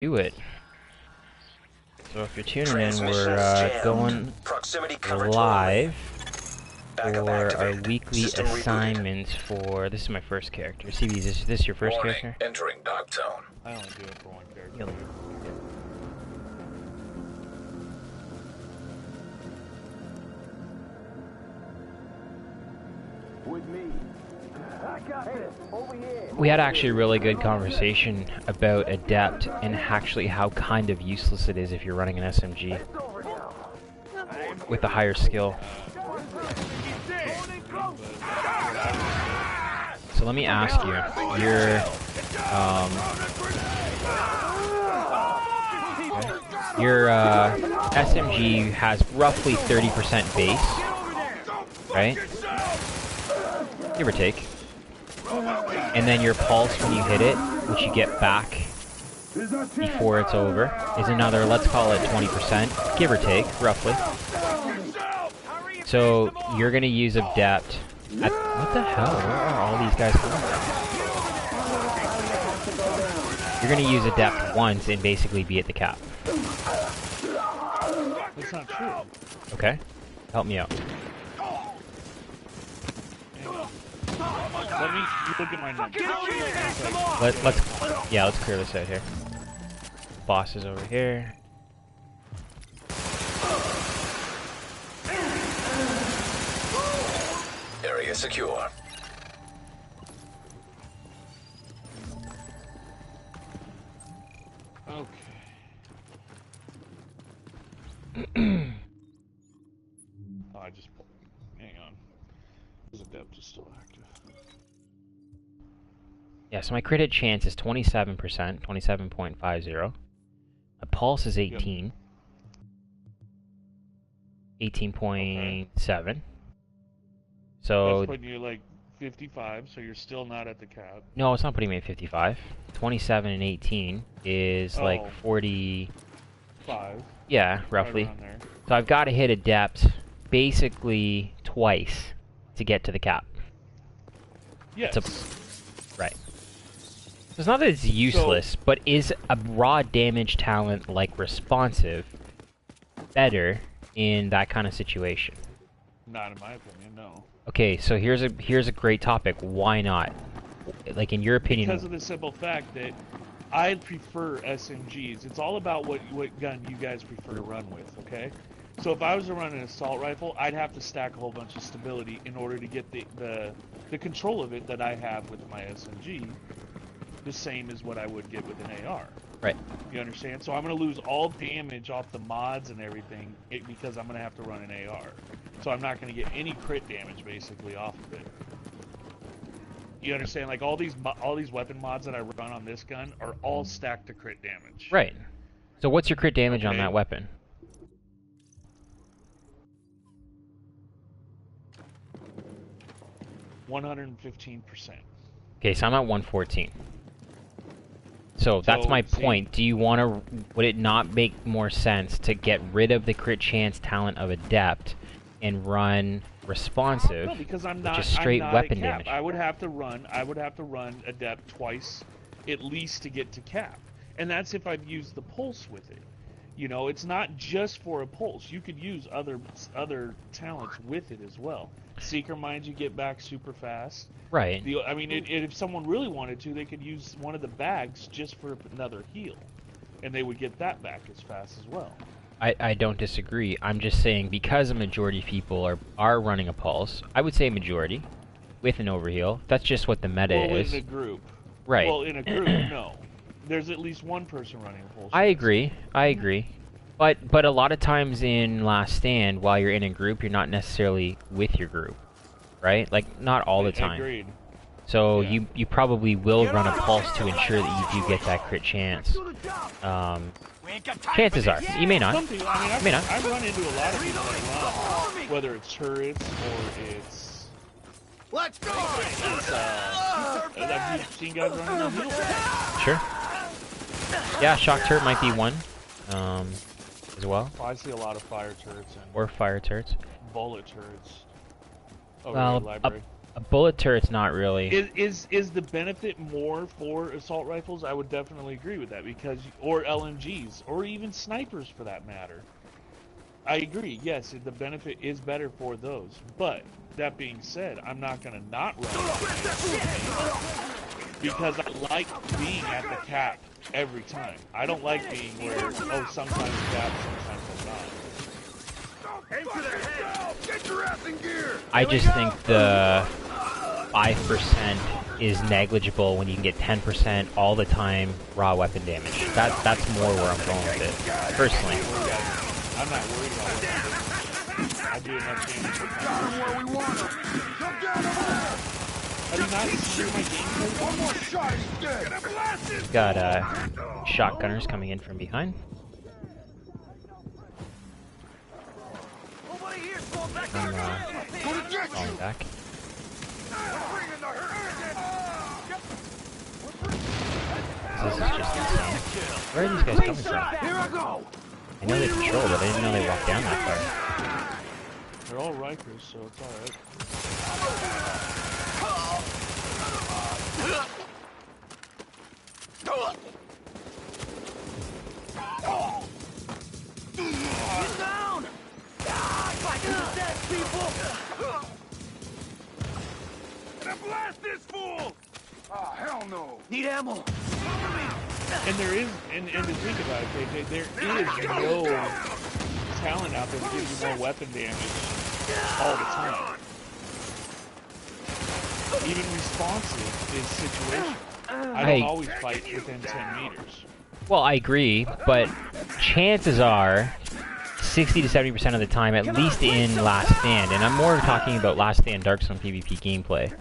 Do it. So if you're tuning in, we're going live for our weekly assignments for... This is my first character. CB, is this your first character? Entering dark zone. I only do it for one character. With me. I got it. Over here. We had actually a really good conversation about Adept and actually how kind of useless it is if you're running an SMG with a higher skill. So let me ask you, your SMG has roughly 30% base, right? Give or take. And then your pulse when you hit it, which you get back before it's over, is another, let's call it 20%, give or take, roughly. So you're gonna use Adept at, what the hell, where are all these guys going? You're gonna use Adept once and basically be at the cap. That's not true. Okay, help me out. Let me look at my numbers. Let's clear this out here. Boss is over here. Area secure. Okay. Oh, I just... Hang on. His Adept is still active. Yeah, so my crit hit chance is 27%, 27.50. My pulse is 18. Yep. 18.7. So... That's putting you like 55, so you're still not at the cap. No, it's not putting me at 55. 27 and 18 is like 40... 5. Yeah, roughly. Right around there. So I've got to hit Adept basically twice to get to the cap. Yes. Right. So it's not that it's useless, but is a raw damage talent like responsive better in that kind of situation? Not in my opinion, no. Okay, so here's a great topic. Why not? Like in your opinion? Because of the simple fact that I prefer SMGs. It's all about what gun you guys prefer to run with, okay? So if I was to run an assault rifle, I'd have to stack a whole bunch of stability in order to get the control of it that I have with my SMG, the same as what I would get with an AR. Right. You understand? So I'm going to lose all damage off the mods and everything because I'm going to have to run an AR. So I'm not going to get any crit damage basically off of it. You understand? Like all these weapon mods that I run on this gun are all stacked to crit damage. Right. So what's your crit damage on that weapon? %115%. Okay, so I'm at 114. So that's my point. Do you want to... Would it not make more sense to get rid of the crit chance talent of Adept and run responsive, no, because I'm which is straight weapon damage? I would have to run Adept twice at least to get to cap. And that's if I've used the pulse with it. You know, it's not just for a pulse. You could use other talents with it as well. Seeker Mind you get back super fast. Right. I mean, if someone really wanted to, they could use one of the bags just for another heal. And they would get that back as fast as well. I don't disagree. I'm just saying because a majority of people are running a pulse, I would say majority, with an overheal. That's just what the meta is. In a group. Right. Well, in a group, no. There's at least one person running a pulse. I agree. But a lot of times in Last Stand, while you're in a group, you're not necessarily with your group, right? Like, not all the time. Agreed. So Yeah. you probably will run a pulse to ensure that you do get that crit chance. Chances are. You may not. I've run into a lot of people that run, whether it's turrets or it's... Let's go! Have you seen guys running on heels? Sure. Yeah, shock turret might be one, as well. I see a lot of fire turrets and Or fire turrets. bullet turrets. Oh, Well, library. A bullet turret's not really. Is the benefit more for assault rifles? I would definitely agree with that because, or LMGs, or even snipers for that matter. I agree. Yes, the benefit is better for those. But that being said, I'm not gonna not run because I like being at the cap every time. I don't like being where sometimes cap, sometimes I'm not. I just think the 5% is negligible when you can get 10% all the time raw weapon damage. That's more where I'm going with it, personally. I'm not worried about it. I do enough damage for where we want him. Jump down over there. Have you not seen my gameplay? One more shot, he's dead. Got shotgunners coming in from behind. I'm falling back. This is just insane. Where are these guys coming from? I know they patrol, but I didn't know they walked down that far. They're all Rikers, so it's alright. Get down! Fight to the death, people! Gonna blast this fool! Ah, hell no! Need ammo! And there is, and to think about it, KJ, there is no talent out there that gives you more weapon damage all the time. Even responsive is situational. I don't always fight within 10 meters. Well, I agree, but chances are 60 to 70% of the time, at least in Last Stand, and I'm more talking about Last Stand Dark Zone PvP gameplay,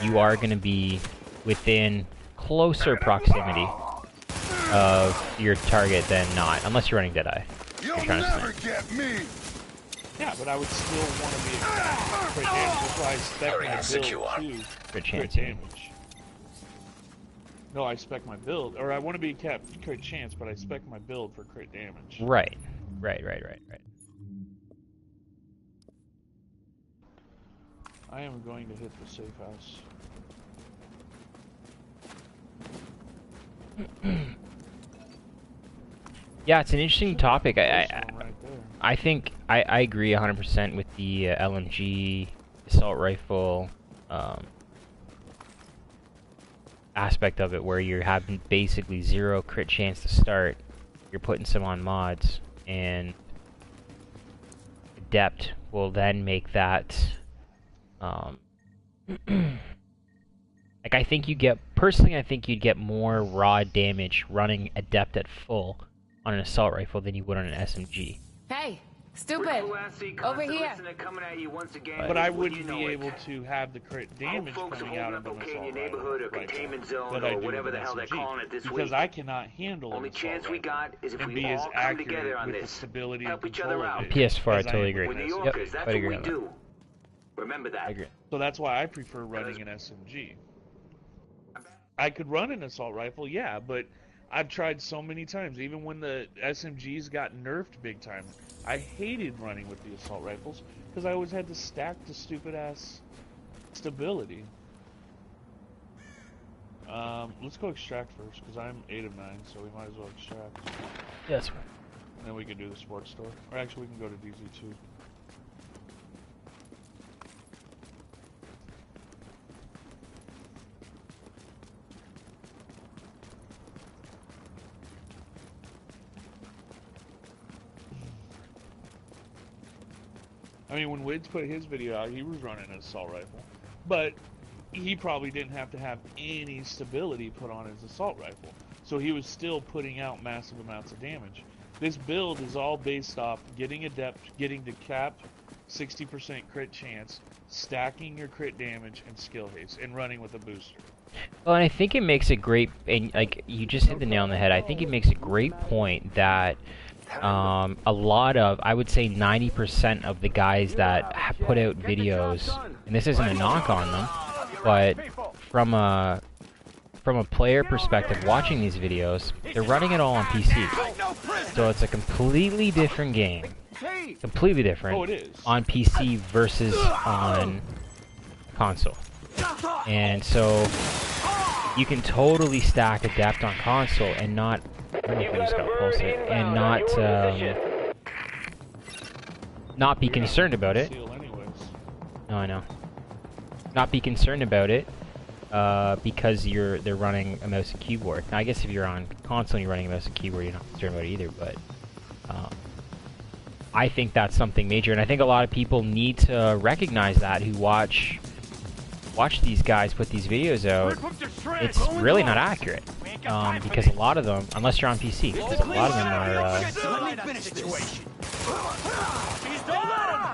you are going to be within closer proximity of your target than not, unless you're running Deadeye. You're trying to snipe. Yeah, but I would still want to be exact crit damage. That's why I spec my build to crit damage. No, I spec my build, or I want to be capped crit chance, but I spec my build for crit damage. Right. I am going to hit the safe house. Yeah, it's an interesting topic. I think I agree 100% with the LMG assault rifle aspect of it, where you're having basically 0 crit chance to start. You're putting some on mods, and Adept will then make that. Like, I think you get, personally, I think you'd get more raw damage running Adept at full on an assault rifle than you would on an SMG. Hey, stupid! Over here! But I wouldn't be able to have the crit damage coming out of an assault rifle that I do with an SMG, because I cannot handle an assault rifle and be as accurate with the stability and control of it. PS4, I totally agree. Yep, I agree on that. Remember that. I agree. So that's why I prefer running an SMG. I could run an assault rifle, yeah, but I've tried so many times. Even when the SMGs got nerfed big time, I hated running with the assault rifles because I always had to stack the stupid ass stability. Let's go extract first because I'm 8 of 9, so we might as well extract. Yeah, that's fine. And then we can do the sports store, or actually we can go to DZ2. I mean, when Wids put his video out, he was running an assault rifle. But he probably didn't have to have any stability put on his assault rifle. So he was still putting out massive amounts of damage. This build is all based off getting Adept, getting to cap 60% crit chance, stacking your crit damage and skill haste, and running with a booster. Well, and I think it makes a great, and like you just hit the nail on the head, I think it makes a great point that a lot of, I would say 90% of the guys that have put out videos, and this isn't a knock on them, but from a player perspective watching these videos, they're running it all on PC. So it's a completely different game. Completely different Oh, it is. on PC versus on console. And so you can totally stack Adept on console and not, I don't know if I just got pulse it, and not be concerned about it. No, I know. Not be concerned about it because they're running a mouse and keyboard. Now, I guess if you're on console and you're running a mouse and keyboard, you're not concerned about it either, but I think that's something major, and I think a lot of people need to recognize that who watch these guys put these videos out. It's really not accurate because a lot of them, unless you're on PC, because a lot of them are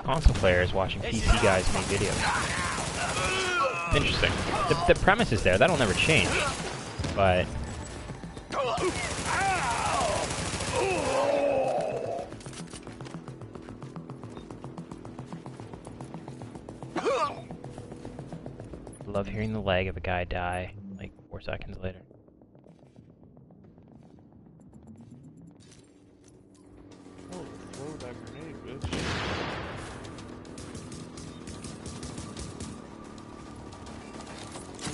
console players watching PC guys make videos. It's interesting. The premise is there. That'll never change, but love hearing the lag of a guy die like 4 seconds later. Oh, throw that grenade, bitch.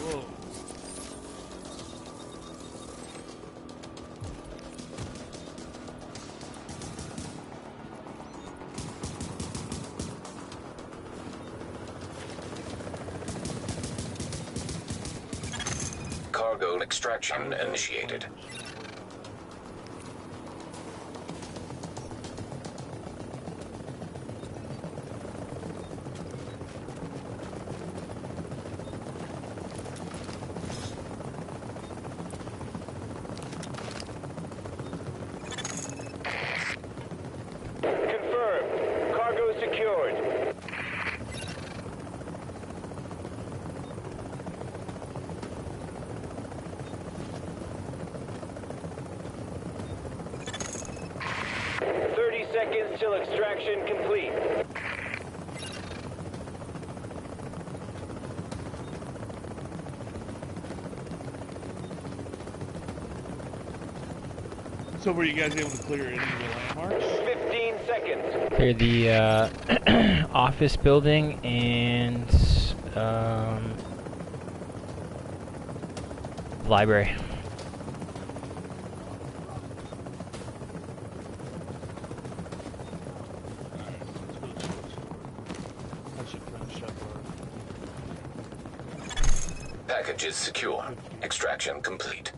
Whoa. Cargo extraction initiated. Confirmed. Cargo secured. Seconds till extraction complete. So were you guys able to clear any of the landmarks? 15 seconds. Clear the office building and library. Package is secure. Extraction complete.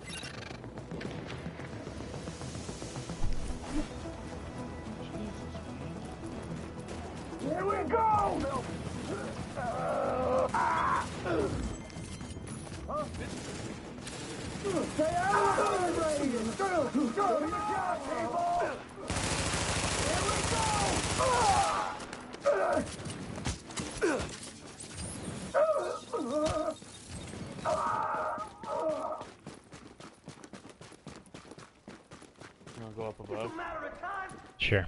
Here we go! Stay out! Go to the job, people! Here we go! You wanna go up above? Sure.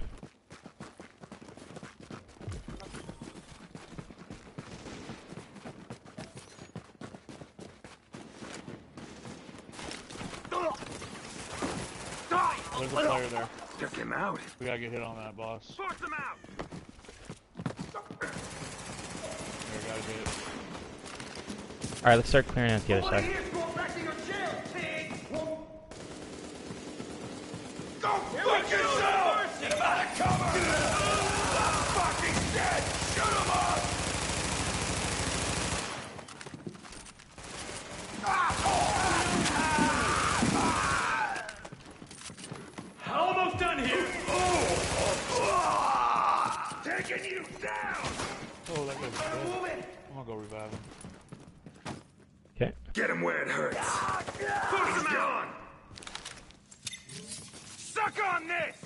There's a player there. Took him out. We gotta get hit on that, boss. Force him out! There, gotta get it. Alright, let's start clearing out the other side. Go fuck yourself! Get him out of cover! I'm fucking dead! Shoot him up! Almost done here! Taking you down! Oh, that guy's dead. I'm gonna go revive him. Okay. Get him where it hurts. Force him out! Suck on this!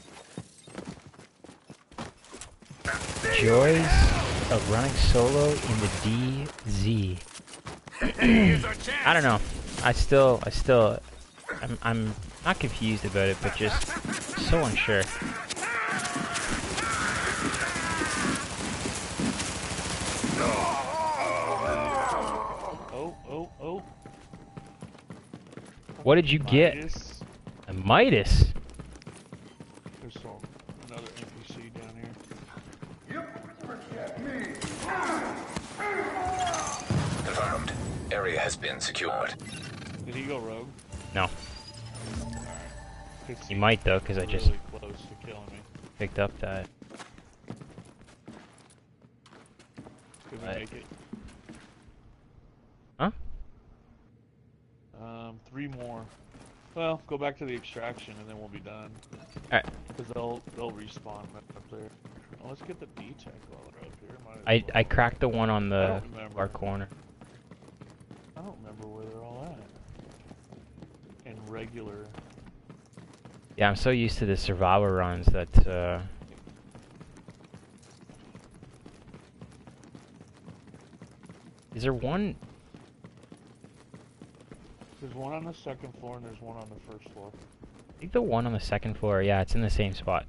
Joys of running solo in the DZ. I don't know. I'm not confused about it, but just so unsure. Oh. What did you get? Midas. A Midas? There's another NPC down here. Yep, forget me. area has been secured. Did he go rogue? No. He You might though, because I just really close to killing me. picked up that. Did we Right. make it? Huh? 3 more. Well, go back to the extraction and then we'll be done. Alright. Because they'll respawn up there. Well, let's get the B-Tech while they're up here. Might as I well. cracked the one on I the don't remember. far corner. I don't remember where they're all at. In regular. Yeah, I'm so used to the survival runs that Is there one? There's one on the 2nd floor and there's one on the 1st floor. I think the one on the 2nd floor, yeah, it's in the same spot.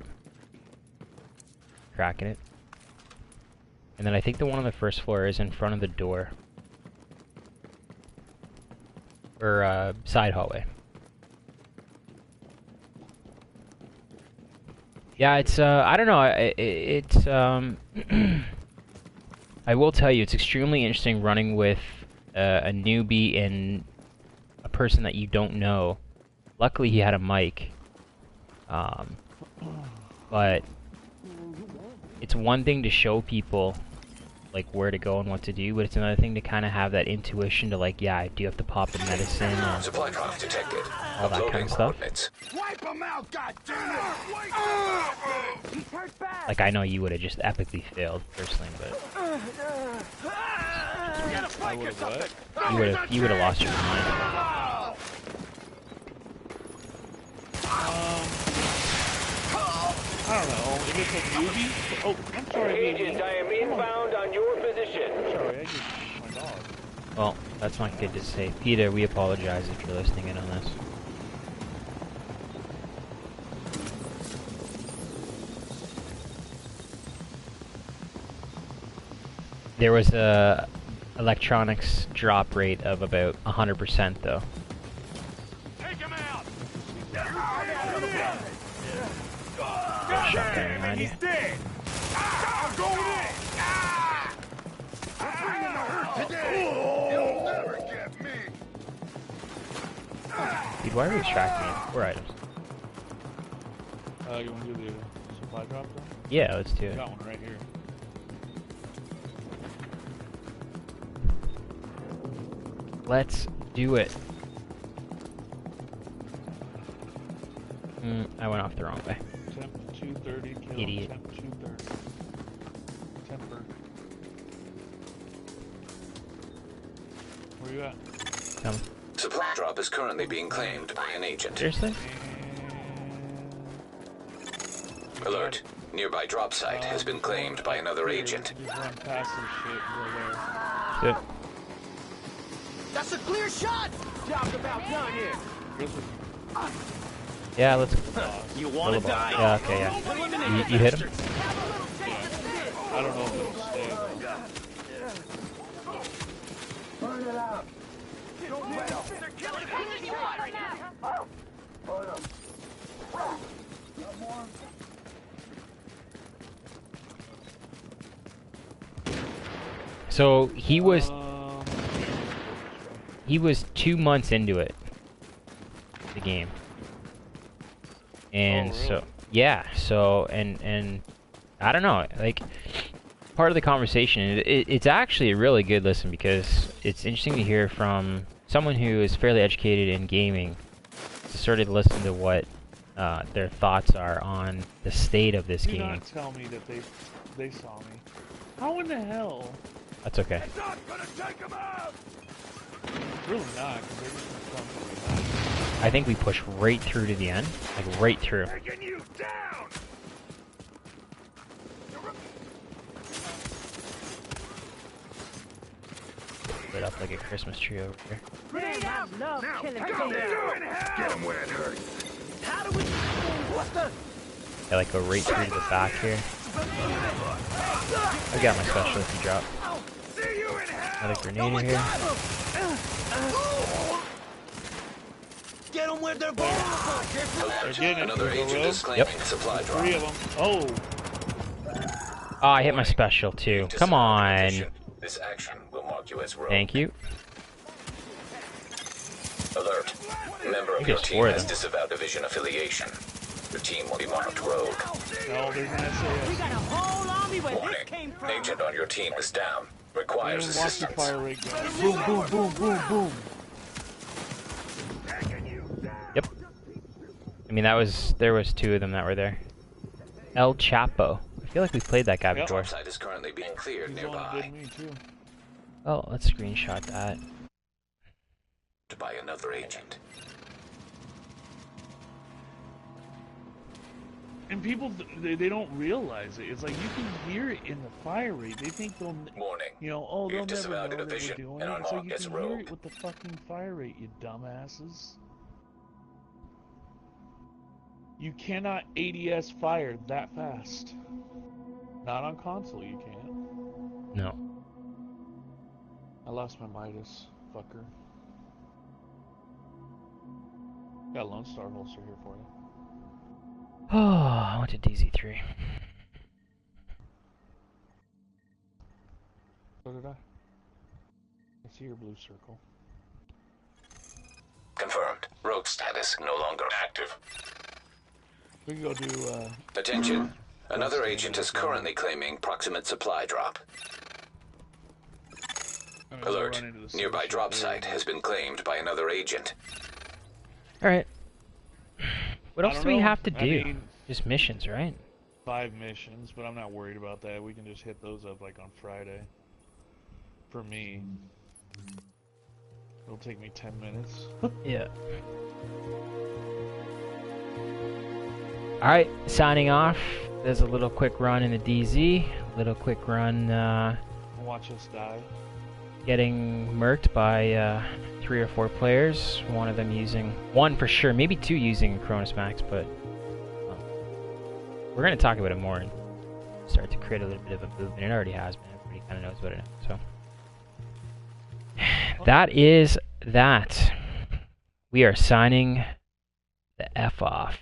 Cracking it. And then I think the one on the 1st floor is in front of the door. Or, side hallway. Yeah, it's, I don't know, it's, I will tell you, it's extremely interesting running with a newbie and a person that you don't know. Luckily, he had a mic. But it's one thing to show people like where to go and what to do, but it's another thing to kind of have that intuition to like, yeah, I do have to pop the medicine and Supply drop detected. all that kind of stuff. Coordinates. Wipe them out, goddammit! He's hurt bad! Like, I know you would have just epically failed personally, but I would have what? you would have lost your mind. I don't know. If it's a newbie? Oh, I'm sorry, baby. Agent, I am inbound on your position. I'm sorry, I just my dog. Well, that's not good to say. Peter, we apologize if you're listening in on this. There was a electronics drop rate of about 100% though. Take him out! Shotgun behind you. He's dead! I'm going in! I'm bringing the hurt today! You'll never get me! Dude, why are we extracting it? 4 items. You want to do the supply drop then? Yeah, let's do it. Got one right here. Let's do it. I went off the wrong way. Temp 230, kill Idiot. temp 230. Temper. Where you at? Come. Supply drop is currently being claimed by an agent. Seriously? Alert. Nearby drop site has been claimed by another agent. Just run past this shit and go there. Good. That's a clear shot! Job's about done here! Yeah, let's. You wanna die? Yeah, okay, yeah. You hit him? I don't know if it'll stay though. Burn it out! They're killing me right now! Burn him! So he was 2 months into it, the game, and Oh, really? so yeah, so and I don't know, like part of the conversation, it's actually a really good listen because it's interesting to hear from someone who is fairly educated in gaming to sort of listen to what their thoughts are on the state of this Do game. not tell me that they saw me. How in the hell? That's okay. It's not gonna take him out! Really not, because they're just gonna come from behind. I think we push right through to the end, like right through. Taking you down! Lit up like a Christmas tree over here. Now, go down! Get him where it hurts! How do we... What the... I like go right through to the back here. I got my special if you drop. See you in hell! Another grenade in here. Get them where they're vulnerable! Alert. Again, it's Another a agent rogue. is claiming Yep. supply drop. 3 of them. Oh, Oh, I hit my special too. Come on. This action will mark you as rogue. Thank you. member of think your there's team 4 of has them. disavowed division affiliation. Your team will be marked rogue. No, there's an SAS. Got a whole army where Warning. this came from. Agent on your team is down. Requires And watch the assistance. fire rate go. Boom, boom, boom, boom, boom. Yep. I mean, there was 2 of them that were there. El Chapo. I feel like we've played that guy Yep. before. Site is currently being cleared He's the one that nearby did me too. Oh, let's screenshot that. by another agent. And people, they don't realize it. It's like you can hear it in the fire rate. They think they'll, Warning. you know, oh, they'll You've never know disavowed a that we're division, doing and it. I'm It's like on you as can hear rogue. it with the fucking fire rate, you dumbasses. You cannot ADS fire that fast. Not on console, you can't. No. I lost my Midas, fucker. Got a Lone Star holster here for you. Oh, I went to DZ3. So did I. I see your blue circle. Confirmed. Rogue status no longer active. We can go do, Attention. Another agent is currently claiming proximate supply drop. I'm gonna go Alert. run into the Nearby service drop there. site has been claimed by another agent. Alright. What I else don't do we know. have to I do? mean- Just missions, right? 5 missions, but I'm not worried about that. We can just hit those up like on Friday. For me. It'll take me 10 minutes. Yeah. Alright, signing off. There's a little quick run in the DZ. A little quick run, Watch us die. getting murked by 3 or 4 players. One of them using, one for sure, maybe 2 using Cronus Max, but we're going to talk about it more and start to create a little bit of a movement. It already has been. Everybody kind of knows about it now. So that is that. We are signing the F off.